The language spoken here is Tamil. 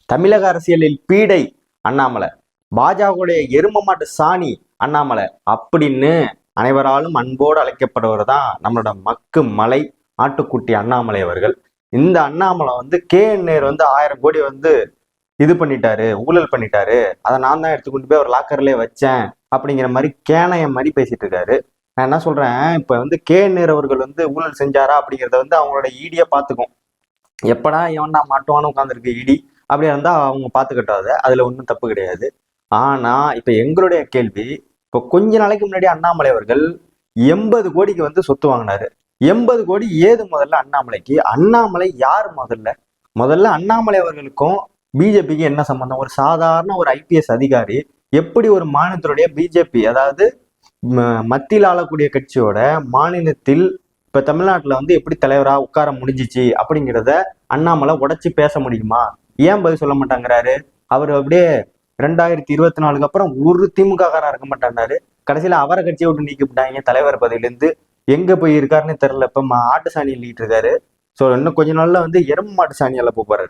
தமிழக அரசியலில் பீடை அண்ணாமலை, பாஜகவுடைய எரும மாட்டு சாணி அண்ணாமலை அப்படின்னு அனைவராலும் அன்போடு அழைக்கப்படுவர் தான் நம்மளோட மக்கு மலை ஆட்டுக்குட்டி அண்ணாமலை அவர்கள். இந்த அண்ணாமலை KN நேரு 1000 கோடி இது பண்ணிட்டாரு, ஊழல் பண்ணிட்டாரு, அதை நான் தான் எடுத்துக்கொண்டு போய் அவர் லாக்கர்லேயே வச்சேன் அப்படிங்கிற மாதிரி கேனைய மாதிரி பேசிட்டு இருக்காரு. நான் என்ன சொல்றேன், இப்ப KN நேரு அவர்கள் ஊழல் செஞ்சாரா அப்படிங்கிறத அவங்களோட ஈடியா பார்த்துக்கும். எப்படா எவன்டா மாட்டுவான்னு உட்காந்துருக்கு இடி, அப்படியா இருந்தா அவங்க பார்த்துக்கிட்டாத, அதுல ஒன்றும் தப்பு கிடையாது. ஆனா இப்ப எங்களுடைய கேள்வி, இப்போ கொஞ்ச நாளைக்கு முன்னாடி அண்ணாமலை அவர்கள் 80 கோடிக்கு சொத்து வாங்கினாரு. 80 கோடி ஏது முதல்ல அண்ணாமலைக்கு? அண்ணாமலை யார் முதல்ல அண்ணாமலை அவர்களுக்கும் பிஜேபிக்கு என்ன சம்பந்தம்? ஒரு சாதாரண ஒரு IPS அதிகாரி எப்படி ஒரு மாநிலத்தினுடைய பிஜேபி, அதாவது மத்தியில் ஆளக்கூடிய கட்சியோட மாநிலத்தில் இப்ப தமிழ்நாட்டுல எப்படி தலைவரா உட்கார முடிஞ்சிச்சு அப்படிங்கிறத அண்ணாமலை உடைச்சு பேச முடியுமா? ஏன் பதில் சொல்ல மாட்டாங்கிறாரு? அவர் அப்படியே 2024 அப்புறம் ஒரு திமுக காரா இருக்க மாட்டாரு. கடைசியில அவரை கட்சியை விட்டு நீக்கிவிட்டாங்க தலைவர் பதவியிலிருந்து. எங்க போய் இருக்காருன்னு தெரியல. இப்ப ஆட்டு சாணி எழுதிட்டு இருக்காரு. சோ இன்னும் கொஞ்ச நாள்ல எருமை மாட்டு சாணியால போறாரு.